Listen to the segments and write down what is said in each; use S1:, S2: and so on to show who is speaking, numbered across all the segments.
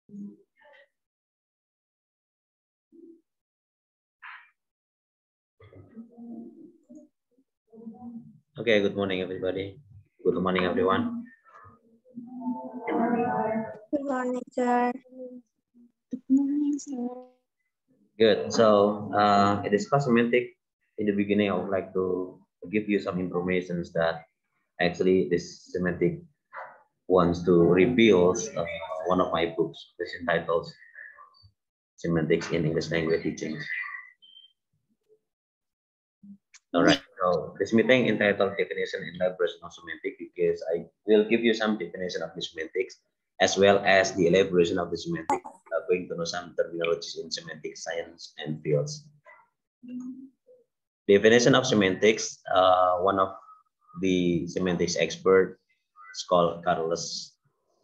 S1: Okay, good morning, everybody. Good morning, everyone.
S2: Good morning, sir.
S3: Good morning, sir.
S1: Good. So, it is semantic. In the beginning, I would like to give you some information that actually this semantic wants to reveal one of my books, which is entitled Semantics in English Language Teaching. All right. So this meeting entitled Definition and Elaboration of Semantics because I will give you some definition of the semantics as well as the elaboration of the semantics. Going to know some terminologies in semantic science and fields. Definition of semantics. One of the semantics expert is called Carlos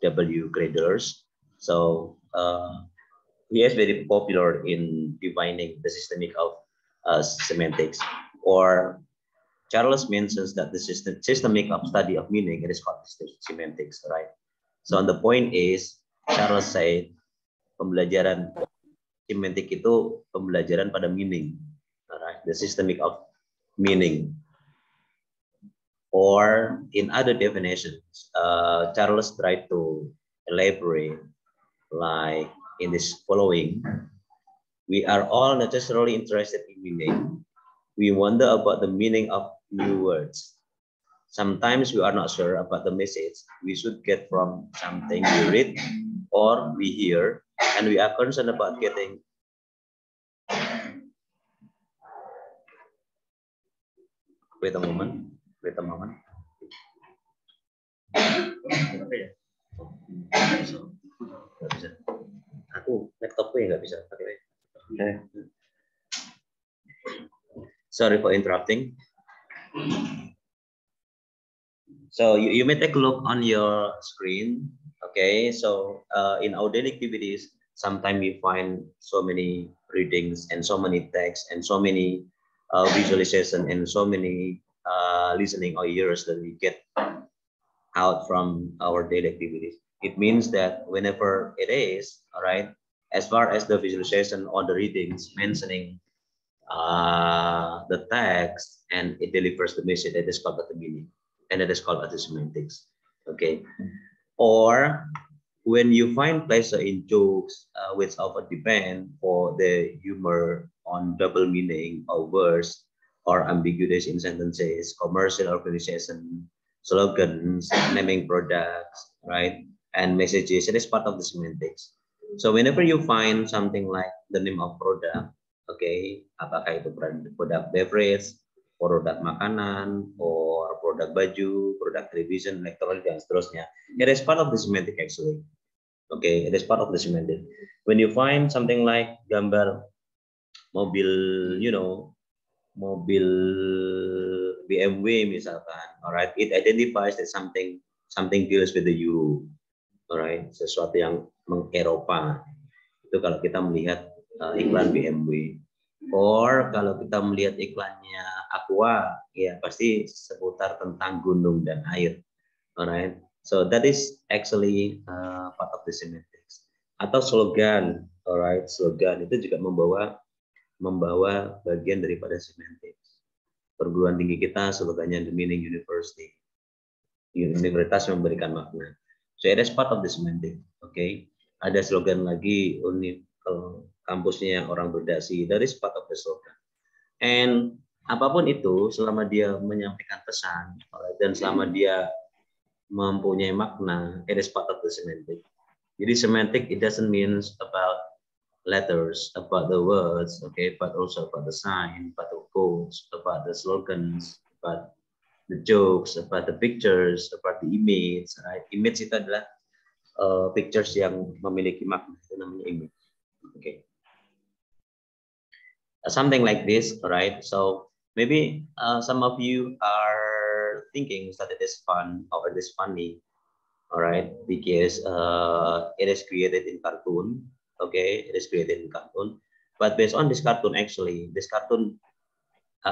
S1: W. Graders. So he is very popular in defining the systemic of semantics. Or Charles mentions that the systemic of study of meaning it is called semantics, right? So the point is Charles said pembelajaran semantik itu pembelajaran pada meaning, right? The systemic of meaning. Or in other definitions, Charles tried to elaborate like in this following. We are all necessarily interested in meaning. We wonder about the meaning of new words. Sometimes we are not sure about the message we should get from something we read or we hear, and we are concerned about getting wait a moment. Aku laptopku ya nggak bisa pakai. Sorry for interrupting. So you may take a look on your screen. Okay, so in our daily activities, sometimes we find so many readings and so many texts and so many visualization and so many listening or ears that we get out from our daily activities. It means that whenever it is, all right, as far as the visualization or the readings mentioning the text and it delivers the message, that is called the meaning, and it is called the semantics. Okay, or when you find pleasure in jokes, which often depend for the humor on double meaning of words or ambiguities in sentences, commercial organization, slogans, naming products, right, and messages, it is part of the semantics. So whenever you find something like the name of product, okay, apakah itu produk beverage, produk makanan, or produk baju, produk television, elektronik, dan seterusnya, it is part of the semantic actually. Okay, it is part of the semantic. When you find something like gambar mobil, you know, mobil BMW misalkan, alright, it identifies that something deals with the Euro, alright, sesuatu yang meng-Eropa. Itu kalau kita melihat iklan BMW. Or kalau kita melihat iklannya Aqua, ya pasti seputar tentang gunung dan air, alright. So that is actually part of the semantics. Atau slogan, alright, slogan itu juga membawa bagian daripada semantics. Perguruan tinggi kita slogannya The Meaning University. Universitas memberikan makna. So it is part of the semantic. Okay. Ada slogan lagi kampusnya orang berdasi. That is part of the slogan. And apapun itu, selama dia menyampaikan pesan dan selama dia mempunyai makna, it is part of the semantic. Jadi semantic it doesn't mean about letters, about the words, okay, but also about the sign, about the quotes, about the slogans, about the jokes, about the pictures, about the image, right? Image itu adalah pictures yang memiliki makna, itu namanya image. Okay. Something like this, right? So maybe some of you are thinking that it is fun or it is funny, all right, because it is created in cartoon. Okay, it is created in cartoon, but based on this cartoon, actually, this cartoon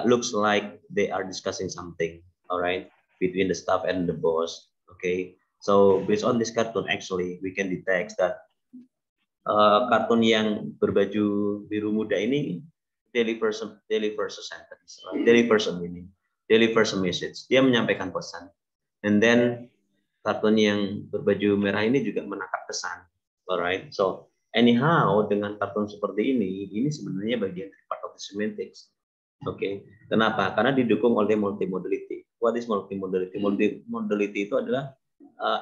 S1: looks like they are discussing something, all right, between the staff and the boss. Okay, so based on this cartoon, actually, we can detect that kartun yang berbaju biru muda ini delivers a sentence, delivers a meaning, delivers a message. Dia menyampaikan pesan. And then kartun yang berbaju merah ini juga menangkap pesan. Alright, so anyhow dengan kartun seperti ini sebenarnya bagian dari part of the semantics. Oke, kenapa? Karena didukung oleh multimodality. What is multimodality? Multimodality itu adalah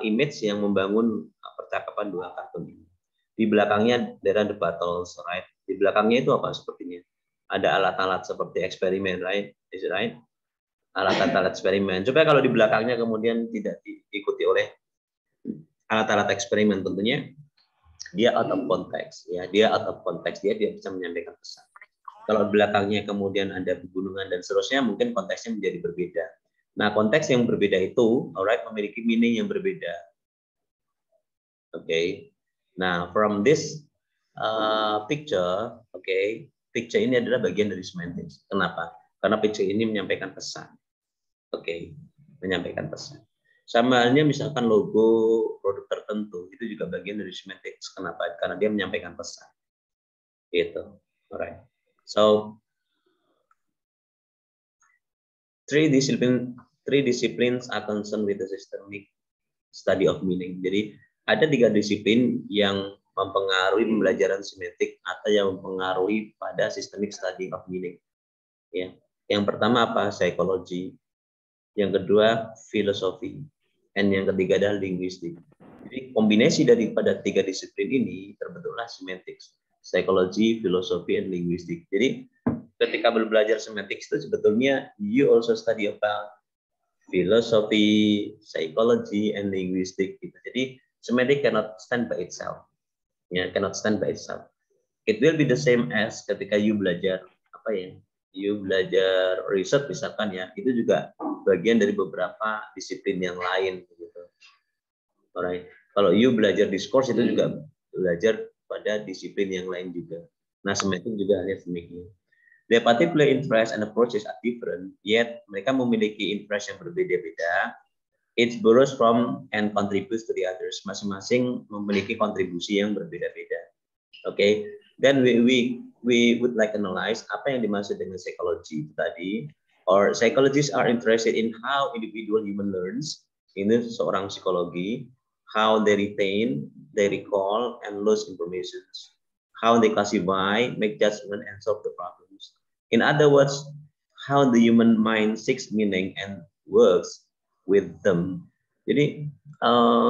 S1: image yang membangun percakapan dua kartun ini. Di belakangnya there are the battles, right? Di belakangnya itu apa sepertinya? Ada alat-alat seperti eksperimen, right? Is it right? Alat-alat eksperimen. Coba kalau di belakangnya kemudian tidak diikuti oleh alat-alat eksperimen, tentunya dia out of context, ya. Dia out of context, dia tidak bisa menyampaikan pesan. Kalau belakangnya kemudian ada pegunungan dan seterusnya, mungkin konteksnya menjadi berbeda. Nah, konteks yang berbeda itu, alright, memiliki meaning yang berbeda. Oke. Nah, from this picture, picture ini adalah bagian dari semantics. Kenapa? Karena picture ini menyampaikan pesan. Menyampaikan pesan. Sama halnya misalkan logo produk tertentu, itu juga bagian dari semantics. Kenapa? Karena dia menyampaikan pesan. Gitu. Alright. So, three disciplines are concerned with the systemic study of meaning. Jadi ada 3 disiplin yang mempengaruhi pembelajaran semantik atau yang mempengaruhi pada systemic study of meaning. Ya, yang pertama apa? Psikologi. Yang kedua filosofi. Dan yang ketiga adalah linguistik. Jadi kombinasi daripada 3 disiplin ini terbentuklah semantics. Psikologi, filosofi, dan linguistik. Jadi ketika belajar semantics itu sebetulnya you also study about philosophy, psychology, and linguistic. Gitu. Jadi semantic cannot stand by itself. Cannot stand by itself. It will be the same as ketika you belajar you belajar riset misalkan ya, itu juga bagian dari beberapa disiplin yang lain. Gitu. Alright. Kalau you belajar discourse itu juga belajar pada disiplin yang lain juga. Nah, semantik juga hanya demikian. Their particular interest and approaches are different, yet mereka memiliki interest yang berbeda-beda. It borrows from and contributes to the others. Masing-masing memiliki kontribusi yang berbeda-beda. Then we would like analyze apa yang dimaksud dengan psikologi itu tadi. Or psychologists are interested in how individual human learns. Ini seorang psikologi. How they retain, they recall, and lose information. How they classify, make judgment, and solve the problems. In other words, how the human mind seeks meaning and works with them. Jadi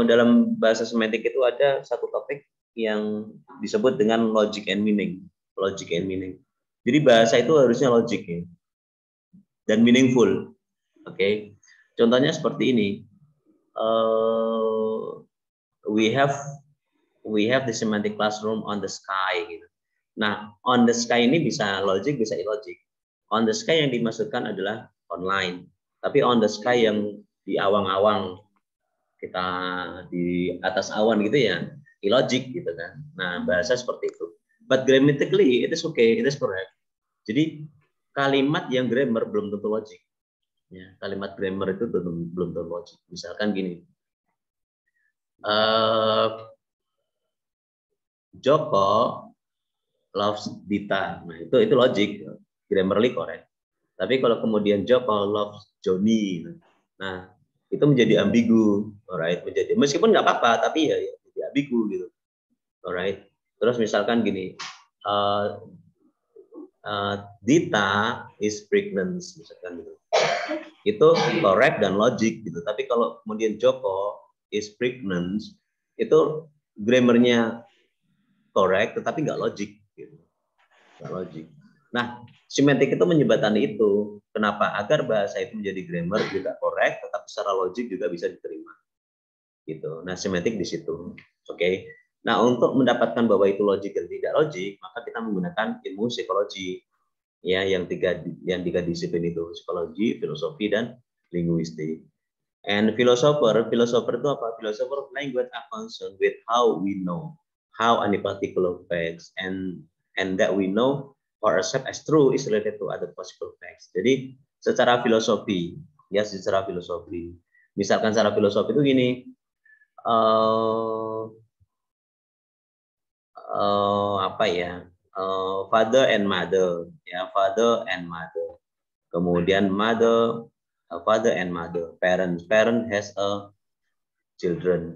S1: dalam bahasa semantik itu ada satu topik yang disebut dengan logic and meaning. Logic and meaning. Jadi bahasa itu harusnya logik ya, dan meaningful. Contohnya seperti ini. We have the semantic classroom on the sky. Gitu. Nah, on the sky ini bisa logic, bisa illogic. On the sky yang dimaksudkan adalah online. Tapi on the sky yang di awang-awang, kita di atas awan gitu ya, illogic gitu kan. Nah, bahasa seperti itu. But grammatically, it is okay, it is correct. Jadi, kalimat yang grammar belum tentu logic. Ya, kalimat grammar itu belum tentu logic. Misalkan gini, Joko loves Dita. Nah, itu logik, grammarly correct. Tapi kalau kemudian Joko loves Johnny, nah itu menjadi ambigu, alright, menjadi meskipun nggak apa-apa, tapi ya jadi ambigu gitu, alright. Terus misalkan gini, Dita is pregnant, misalkan gitu. Itu correct dan logik gitu. Tapi kalau kemudian Joko is pregnant, itu grammarnya correct, tetapi nggak logik. Gitu. Nggak logik. Nah, semantik itu menjembatani itu. Kenapa? Agar bahasa itu menjadi grammar juga correct, tetapi secara logik juga bisa diterima. Gitu. Nah, semantik di situ. Nah, untuk mendapatkan bahwa itu logik dan tidak logik, maka kita menggunakan ilmu psikologi. Ya, yang tiga disiplin itu, psikologi, filosofi, dan linguistik. And philosopher itu apa? Philosopher language are concerned with how we know how any particular facts and that we know or accept as true is related to other possible facts. Jadi secara filosofi, misalkan secara filosofi itu gini, apa ya? Father and mother, ya, father and mother. Kemudian mother, father and mother, parents. Parent has a children,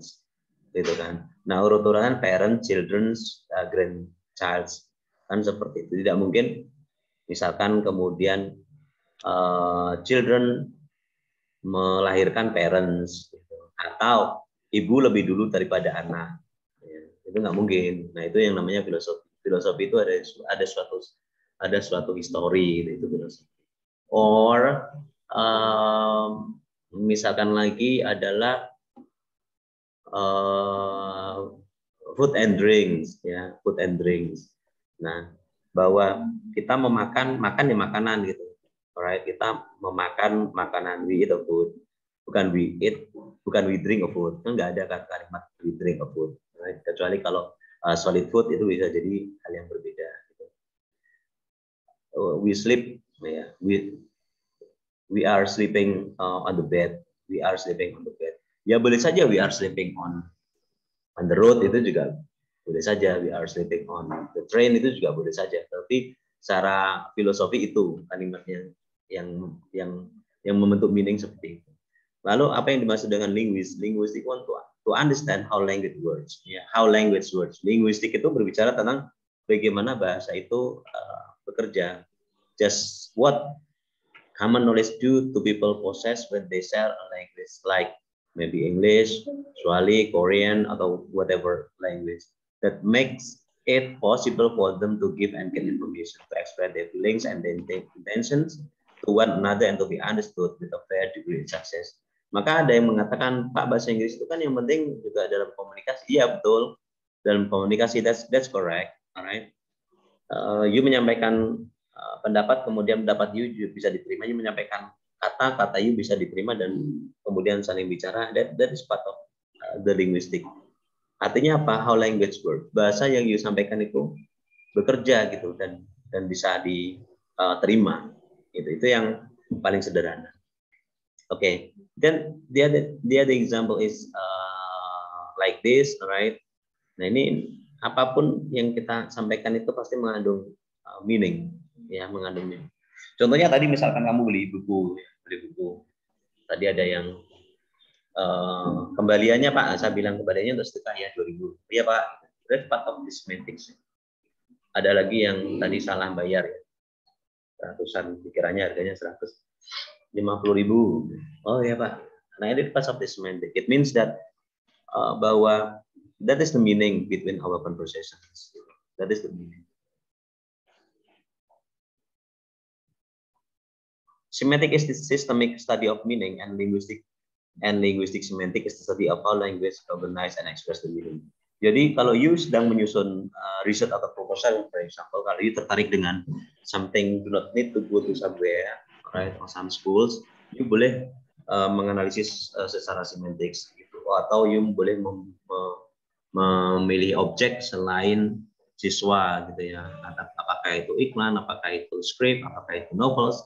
S1: gitu kan. Nah, urut-urutan parent, children's, grandchild, kan seperti itu. Tidak mungkin misalkan kemudian children melahirkan parents, gitu. Atau ibu lebih dulu daripada anak, ya, itu nggak mungkin. Nah, itu yang namanya filosofi. Filosofi itu ada suatu histori, itu filosofi. Or misalkan lagi adalah food and drinks, ya, food and drinks. Nah, bahwa kita makan ya makanan gitu. Alright, kita memakan makanan, we eat a food. Bukan we drink a food. Kan nggak ada kalimat we drink a food. Right? Kecuali kalau solid food itu bisa jadi hal yang berbeda. Gitu. We sleep, ya, we are sleeping on the bed. We are sleeping on the bed. Ya boleh saja we are sleeping on the road, itu juga boleh saja. We are sleeping on the train, itu juga boleh saja. Tapi secara filosofi itu kalimatnya yang membentuk meaning seperti itu. Lalu apa yang dimaksud dengan linguistic want to understand how language works, ya, how language works. Linguistik itu berbicara tentang bagaimana bahasa itu bekerja. Just what common knowledge do to people possess when they share a language, like maybe English, Swahili, Korean, atau whatever language that makes it possible for them to give and get information, to express their feelings and their intentions to one another and to be understood with a fair degree of success. Maka ada yang mengatakan, Pak, bahasa Inggris itu kan yang penting juga dalam komunikasi. Iya, betul. Dalam komunikasi, that's correct. Alright. You menyampaikan pendapat, kemudian pendapat you bisa diterima. You menyampaikan kata you bisa diterima dan kemudian saling bicara. That is part of the linguistic. Artinya apa? How language works. Bahasa yang you sampaikan itu bekerja gitu dan bisa diterima. Itu yang paling sederhana. Okay, then the other example is like this, right? Nah, ini apapun yang kita sampaikan itu pasti mengandung meaning, ya, mengandung meaning. Contohnya tadi misalkan kamu beli buku. Tadi ada yang kembaliannya, Pak, saya bilang kembaliannya untuk setengah ya 2.000. Iya, Pak. That's part of this semantics. Ada lagi yang tadi salah bayar ya. Ratusan, pikirannya harganya 150.000. Oh ya, Pak. Nah, ini part of this semantic. It means that bahwa that is the meaning between our conversations. That is the meaning. Semantic is the systemic study of meaning, and linguistic semantic is the study of how language organize and express the meaning. Jadi kalau you sedang menyusun riset atau proposal, for example, kalau you tertarik dengan something, do not need to go to somewhere, right, or some schools, you boleh menganalisis secara semantik gitu, atau you boleh memilih objek selain siswa gitu ya. Apakah itu iklan, apakah itu script, apakah itu novels,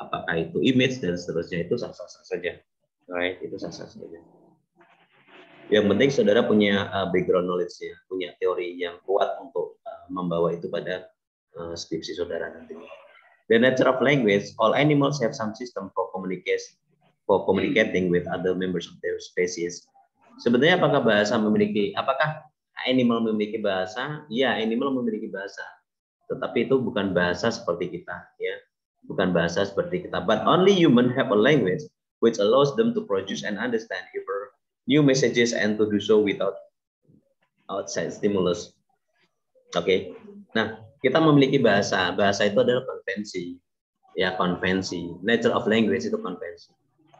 S1: apakah itu image dan seterusnya, itu sah-sah saja. Right, itu sah-sah saja. Yang penting saudara punya background knowledge ya, punya teori yang kuat untuk membawa itu pada skripsi saudara nanti. The nature of language, all animals have some system for communicating with other members of their species. Sebenarnya apakah animal memiliki bahasa? Ya, animal memiliki bahasa. Tetapi itu bukan bahasa seperti kita, ya. Bukan bahasa seperti kita. But only human have a language which allows them to produce and understand new messages and to do so without outside stimulus. Oke. Nah, kita memiliki bahasa. Bahasa itu adalah konvensi. Ya, konvensi. Nature of language itu konvensi.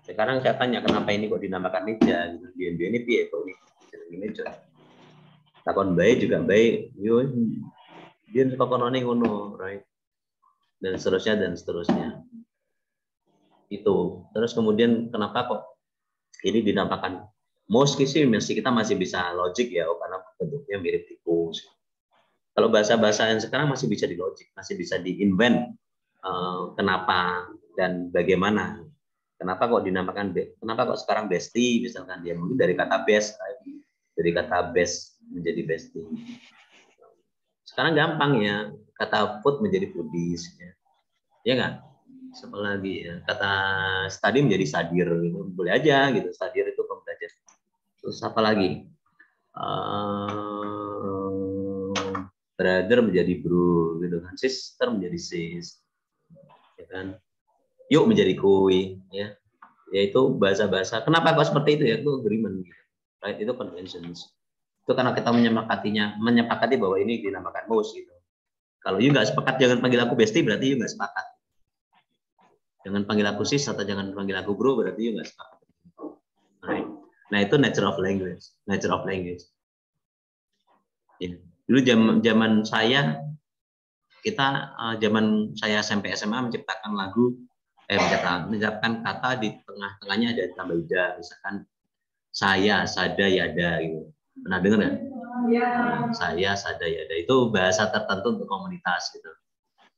S1: Sekarang saya tanya kenapa ini kok dinamakan meja gitu. Dia ini piye kok ini meja. Takon baik juga baik. Yo dia takonane ngono, right? Dan seterusnya. Itu. Terus kemudian kenapa kok ini dinamakan mouse sih, kita masih bisa logik ya, karena bentuknya mirip tikus. Kalau bahasa-bahasa yang sekarang masih bisa di logik, masih bisa di-invent kenapa dan bagaimana. Kenapa kok dinamakan, kenapa kok sekarang bestie, misalkan dia mungkin dari kata best menjadi bestie. Sekarang gampang ya, kata food menjadi foodies, ya nggak? Siapa lagi ya? Kata study menjadi studier, gitu. Boleh aja gitu. Studier itu pembelajar. Terus apa lagi? Brother menjadi bro, gitu kan. Sister menjadi sis, ya kan. Yuk menjadi kui, ya. Yaitu bahasa-bahasa. Kenapa kok seperti itu ya? Itu agreement, gitu. Right? Itu conventions. Itu karena kita menyepakati bahwa ini dinamakan most, gitu. Kalau you nggak sepakat, jangan panggil aku bestie, berarti you nggak sepakat. Jangan panggil aku sis atau jangan panggil aku bro, berarti you nggak sepakat. Right. Nah itu nature of language. Nature of language. Ya. Dulu zaman saya, zaman saya SMP SMA menciptakan lagu, menyiapkan kata di tengah-tengahnya ada tambah ida, misalkan saya, sada, yada, gitu. Pernah dengar nggak? Nah, saya, sada, yada itu bahasa tertentu untuk komunitas gitu.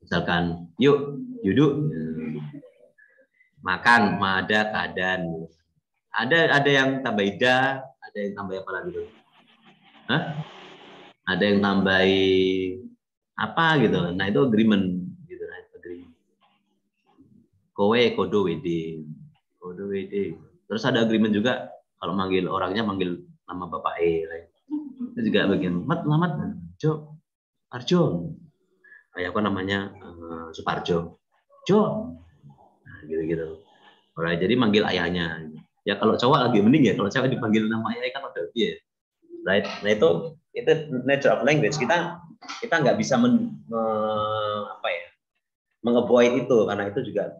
S1: Misalkan, yuk, duduk, makan, mada, kadan. Ada yang tambah ida, ada yang tambah apa lagi tuh? Hah? Ada yang tambahin apa gitu. Nah itu agreement gitu, agreement. Kowe, kodo, wede, kodo, wede. Terus ada agreement juga kalau manggil orangnya manggil nama bapak itu juga bagian mat, Jo, Arjo. Kayak aku namanya Suparjo, Jo. Nah, gitu-gitu. Alright, jadi manggil ayahnya. Ya kalau cowok lagi mending ya, kalau cewek dipanggil nama ayah kan udah ya. Right? Nah itu nature of language. Kita nggak bisa mengavoid itu karena itu juga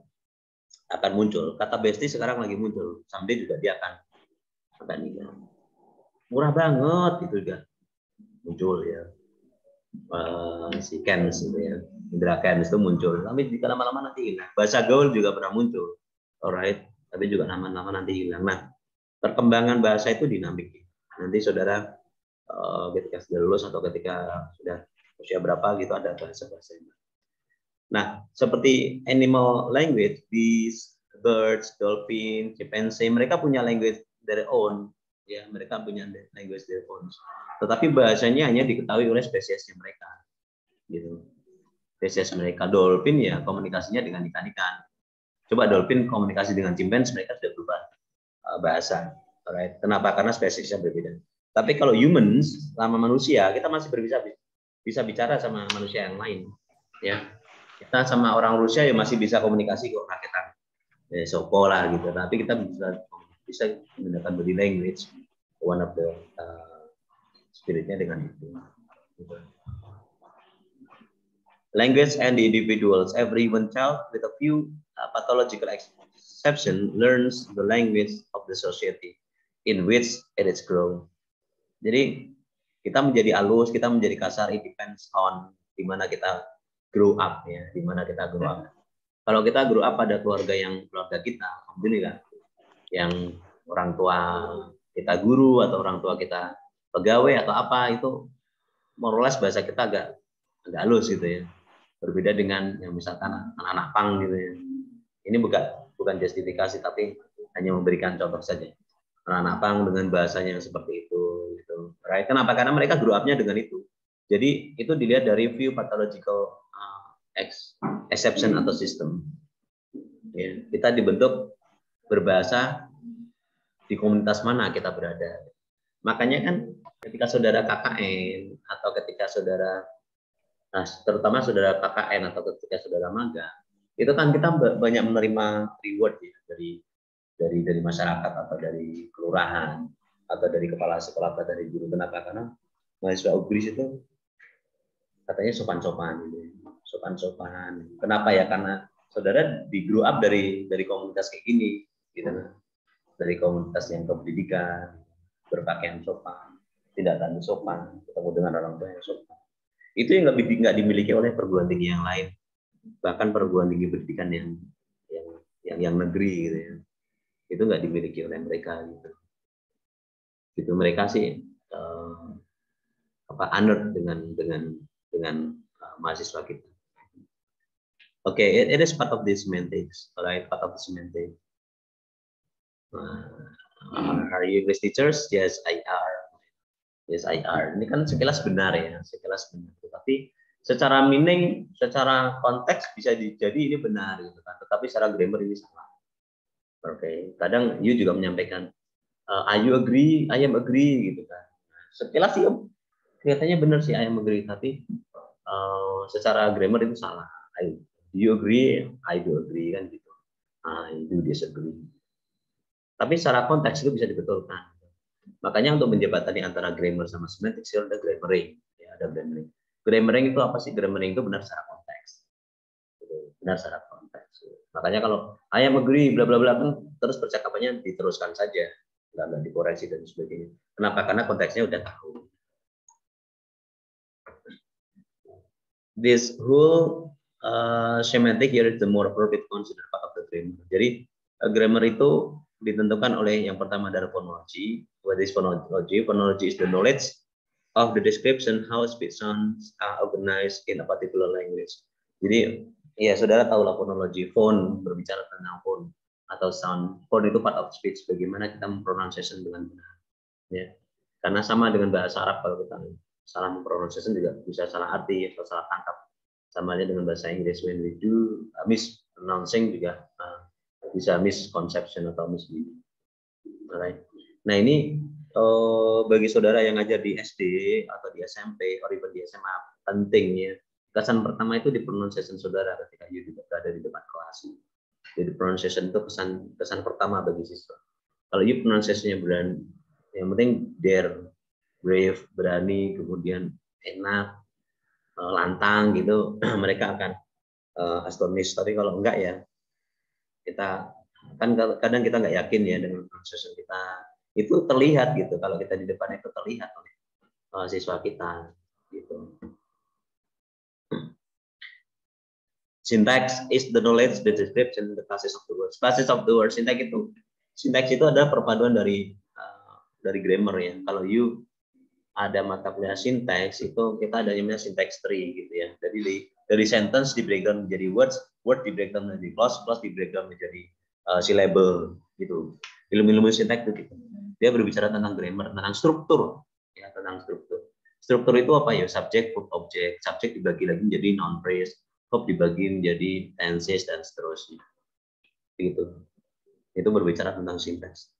S1: akan muncul. Kata bestie sekarang lagi muncul. Someday juga dia akan murah banget itu juga muncul ya. Si Kens gitu ya. Indra Kens itu muncul. Tapi jika lama-lama nanti hilang. Bahasa gaul juga pernah muncul. Alright, tapi juga lama-lama nanti hilang. Nah, perkembangan bahasa itu dinamik. Nanti saudara ketika sudah lulus atau ketika sudah usia berapa gitu ada bahasa-bahasa. Nah, seperti animal language, bees, birds, dolphin, chimpanzee, mereka punya language their own, ya, mereka punya language their own. Tetapi bahasanya hanya diketahui oleh spesiesnya mereka, gitu. Spesies mereka, dolphin ya komunikasinya dengan ikan-ikan. Coba dolphin komunikasi dengan chimpanzee, mereka sudah berubah bahasa. Alright. Kenapa? Karena spesiesnya berbeda. Tapi kalau humans, sama manusia, kita masih bisa bicara sama manusia yang lain, ya. Kita sama orang Rusia ya masih bisa komunikasi kok raketan sopo lah gitu, tapi kita bisa menggunakan body language, one of the spiritnya dengan itu. Language and the individuals, every one child with a few pathological exception learns the language of the society in which it is grown. Jadi kita menjadi halus, kita menjadi kasar, it depends on di mana kita grow up ya, di mana kita grow up. Kalau kita grow up pada keluarga kita, alhamdulillah, yang orang tua kita guru atau orang tua kita pegawai atau apa, itu more or less bahasa kita agak halus gitu ya. Berbeda dengan yang misalkan anak-anak pang gitu ya. Ini bukan justifikasi tapi hanya memberikan contoh saja. Anak-anak pang dengan bahasanya yang seperti itu gitu. Right? Kenapa? Karena mereka grow up-nya dengan itu. Jadi itu dilihat dari view pathological exception atau sistem. Ya, kita dibentuk berbahasa di komunitas mana kita berada. Makanya kan ketika saudara KKN atau ketika saudara, terutama saudara KKN atau ketika saudara magang, itu kan kita banyak menerima reward ya dari masyarakat atau dari kelurahan atau dari kepala sekolah atau dari guru. Kenapa? Karena mahasiswa UGRIS itu katanya sopan-sopan gitu. Sopan-sopan. Kenapa ya? Karena saudara di grow up dari komunitas kayak gini gitu. Dari komunitas yang kependidikan, berpakaian sopan, tidak tandus sopan, ketemu dengan orang tua yang sopan. Itu yang nggak dimiliki oleh perguruan tinggi yang lain, bahkan perguruan tinggi pendidikan yang negeri gitu ya, itu nggak dimiliki oleh mereka gitu. Gitu mereka sih honored dengan mahasiswa kita. Okay, it is part of the semantics, alright, part of the semantics. Are you English teachers? Yes, I are. Yes, I are. Ini kan sekilas benar ya, sekilas benar. Tapi secara meaning, secara konteks bisa jadi ini benar gitu kan. Tetapi secara grammar ini salah. Oke. Kadang you juga menyampaikan I you agree, I am agree gitu kan. Sekilas sih kelihatannya benar sih I am agree, tapi secara grammar itu salah. Do you agree? I do agree kan gitu. I do disagree. Tapi secara konteks itu bisa dibetulkan. Makanya untuk menjembatani antara grammar sama semantik itu ada grammaring. Ya, ada grammaring. Grammaring itu apa sih? Grammaring itu benar secara konteks. Benar secara konteks. Makanya kalau I am agree bla bla bla kan terus percakapannya diteruskan saja, nggak dikoreksi dan sebagainya. Kenapa? Karena konteksnya udah tahu. This whole semantic here is the more appropriate considered part of the grammar. Jadi grammar itu ditentukan oleh yang pertama dari phonology. What is phonology? Phonology is the knowledge of the description how speech sounds are organized in a particular language. Jadi ya saudara tahu lah phonology, phone berbicara tentang phone atau sound. Phone itu part of speech. Bagaimana kita mempronunciation dengan benar. Ya. Karena sama dengan bahasa Arab, kalau kita salah mempronunciation juga bisa salah arti atau salah tangkap. Sama aja dengan bahasa Inggris, when we do mispronouncing juga bisa misconception atau misleading. Alright. Nah ini bagi saudara yang ngajar di SD atau di SMP atau even di SMA pentingnya kesan pertama itu di pronunciation saudara ketika you berada di depan kelas. Jadi pronunciation itu kesan pertama bagi siswa. Kalau you pronunciation-nya berani, yang penting dare, brave, berani, kemudian enak, lantang gitu, mereka akan astonished. Tapi kalau enggak ya, kita kan kadang kita nggak yakin ya dengan pronunciation kita. Itu terlihat gitu, kalau kita di depan itu terlihat oleh siswa kita gitu. Syntax is the knowledge, the description, the classes of the words. Classes of the words, syntax itu adalah perpaduan dari grammar ya. Kalau you ada mata kuliah syntax itu kita ada namanya syntax tree gitu ya. Jadi dari sentence di breakdown menjadi words, word di breakdown menjadi clause, clause di breakdown menjadi syllable gitu. Ilmu-ilmu syntax itu gitu. Dia berbicara tentang grammar, tentang struktur ya, tentang struktur. Struktur itu apa ya? Subject, verb, object. Subject dibagi lagi menjadi noun phrase, verb dibagi menjadi tenses dan seterusnya. Gitu. Itu berbicara tentang syntax.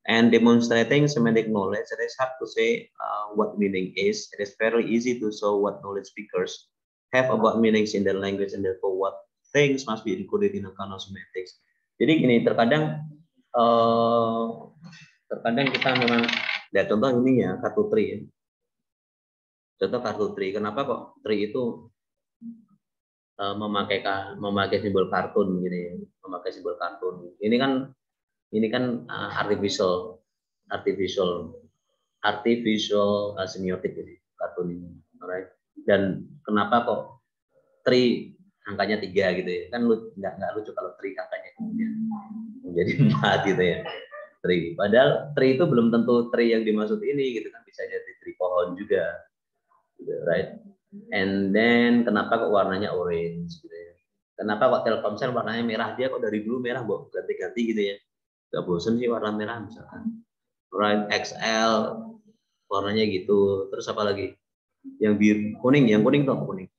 S1: And demonstrating semantic knowledge, it is hard to say what meaning is. It is very easy to show what knowledge speakers have about meanings in their language and therefore what things must be included in account of semantics. Jadi gini, terkadang kita memang, ya contoh ini ya kartu tri ya. Contoh kartu tri, kenapa kok tri itu memakai simbol kartun gitu ya, memakai simbol kartun. Ini kan artificial semiotik jadi kartun ini, alright. Dan kenapa kok tri angkanya 3 gitu ya, kan nggak lucu kalau tri angkanya kemudian menjadi 4 gitu ya, tri. Padahal tri itu belum tentu tri yang dimaksud ini gitu kan, bisa jadi tri pohon juga gitu, right. And then kenapa kok warnanya orange gitu ya, kenapa kok Telkomsel warnanya merah, dia kok dari dulu merah kok ganti-ganti gitu ya, nggak bosen sih warna merah misalkan, right. XL warnanya gitu, terus apa lagi yang biru, kuning, yang kuning tuh kuning,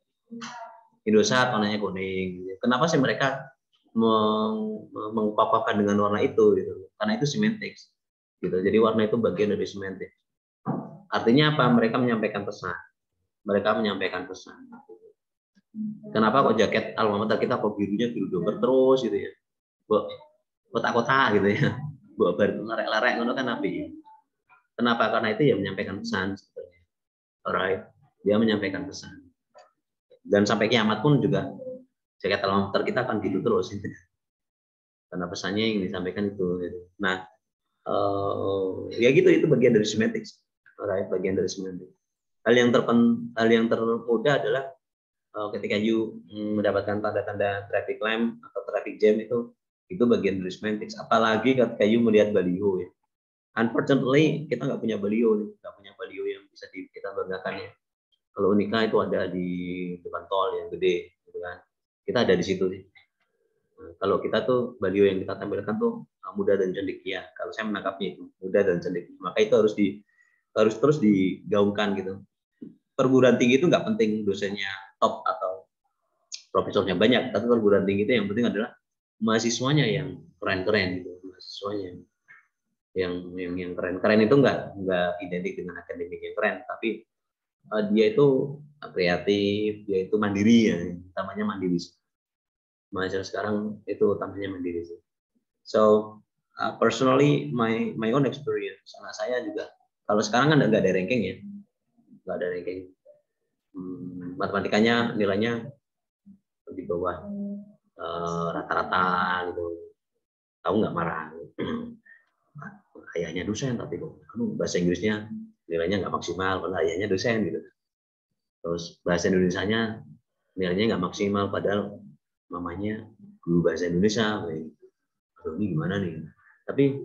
S1: Indosat warnanya kuning. Kenapa sih mereka mengkokohkan dengan warna itu gitu? Karena itu semantics gitu. Jadi warna itu bagian dari semantics. Artinya apa? Mereka menyampaikan pesan. Kenapa kok jaket alma mater kita kok birunya biru dober terus gitu ya? Buat kota-kota gitu ya. Buat larek-larek ngono kan api. Kenapa? Karena itu ya menyampaikan pesan sebetulnya. Alright, dia menyampaikan pesan. Dan sampai kiamat pun juga jaket alma mater kita akan gitu terus gitu. Karena pesannya yang disampaikan itu. Nah, ya gitu, itu bagian dari semantics. Alright, bagian dari semantics. Hal yang termudah adalah ketika you mendapatkan tanda-tanda traffic lamp atau traffic jam itu bagian dari semantics. Apalagi ketika you melihat baliho ya. Unfortunately kita nggak punya baliho yang bisa kita banggakan ya. Kalau Unika itu ada di depan tol yang gede, gitu kan. Kita ada di situ sih. Nah, kalau kita tuh baliho yang kita tampilkan tuh mudah dan cendekia. Kalau saya menangkapnya itu mudah dan cendekia. Maka itu harus harus terus digaungkan gitu. Perguruan tinggi itu nggak penting dosennya top atau profesornya banyak, tapi perguruan tinggi itu yang penting adalah mahasiswanya yang keren-keren gitu, mahasiswanya yang keren-keren itu nggak identik dengan akademik yang keren, tapi dia itu kreatif, dia itu mandiri ya, utamanya mandiri. Mahasiswa sekarang itu utamanya mandiri sih. So personally my own experience, anak saya juga kalau sekarang kan nggak ada ranking ya, nggak ada ranking. Matematikanya nilainya di bawah rata-rata gitu, tahu nggak marah. Ayahnya dosen tapi kok bahasa Inggrisnya nilainya nggak maksimal, padahal ayahnya dosen gitu. Terus bahasa Indonesianya nilainya nggak maksimal, padahal mamanya guru bahasa Indonesia. Aduh, ini gimana nih? Tapi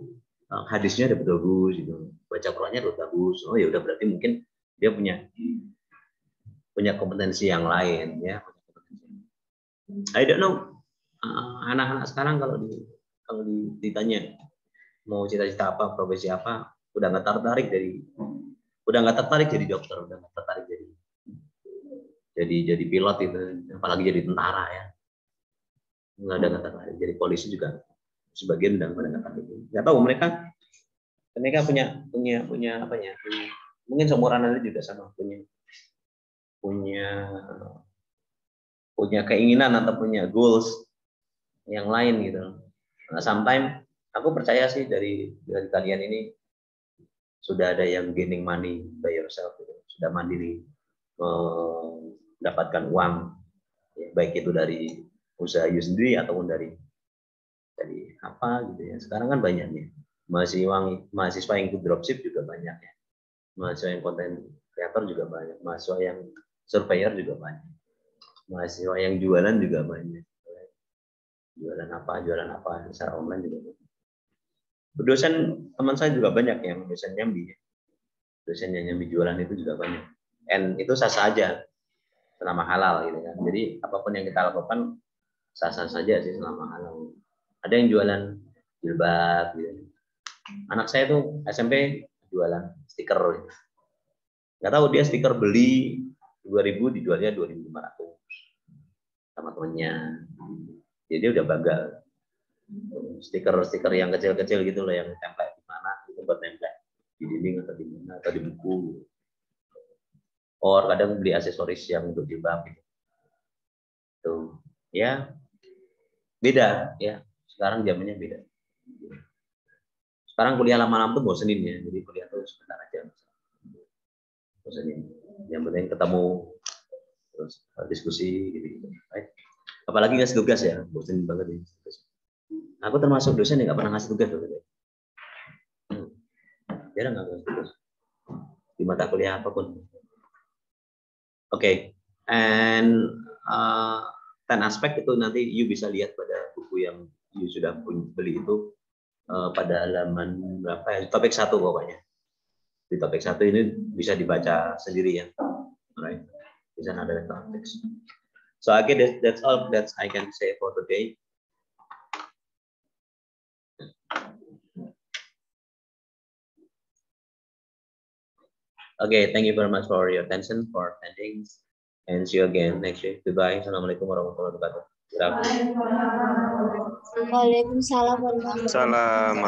S1: hadisnya udah bagus gitu, baca Qurannya udah bagus. Oh ya udah, berarti mungkin dia punya kompetensi yang lain ya. I don't know, anak-anak sekarang kalau ditanya mau cita-cita apa, profesi apa, udah nggak tertarik jadi dokter, udah nggak tertarik jadi pilot itu, apalagi jadi tentara ya, nggak tertarik. Jadi polisi juga sebagian udah nggak tertarik. Nggak tahu mereka punya apa ya, mungkin seumuran nanti juga sama, punya keinginan atau punya goals yang lain gitu. Nah, sometimes aku percaya sih dari kalian ini sudah ada yang gaining money by yourself gitu. Sudah mandiri mendapatkan uang ya, baik itu dari usaha sendiri ataupun dari apa gitu ya. Sekarang kan banyak nih mahasiswa yang ikut dropship juga banyak ya, mahasiswa yang content creator juga banyak, mahasiswa yang surveyor juga banyak, mahasiswa yang jualan juga banyak, jualan apa secara online juga banyak. Dosen teman saya juga banyak yang dosen nyambi jualan itu juga banyak, and itu sah saja selama halal gitu kan. Jadi apapun yang kita lakukan sah saja sih selama halal. Ada yang jualan jilbab gitu. Anak saya tuh SMP jualan stiker, nggak tahu dia stiker beli 2.000 dijualnya 2.500 sama temennya, jadi udah bangga. Stiker yang kecil-kecil gitu loh, yang tempel di mana itu buat tempel di dinding atau di mana atau di buku. Or kadang beli aksesoris yang untuk jilbab gitu. Tuh ya, beda ya, sekarang zamannya beda. Sekarang kuliah lama-lama tuh bosenin ya, jadi kuliah tuh sebentar aja bosenin. Yang penting ketemu terus diskusi gitu. Right? Apalagi ngasih tugas ya, bosenin banget ini. Aku termasuk dosen yang nggak pernah ngasih tugas loh. Jarang nggak ngasih tugas di mata kuliah apapun. Oke, and 10 aspek itu nanti you bisa lihat pada buku yang you sudah beli itu pada halaman berapa ya, topik 1 pokoknya. Di topik 1 ini bisa dibaca sendiri ya. Alright. Bisa ada teks. So okay, that's all that I can say for today. Okay, thank you very much for your attention, for attending, and see you again next week. Goodbye. Assalamualaikum warahmatullahi wabarakatuh.
S3: Waalaikumsalam warahmatullahi wabarakatuh.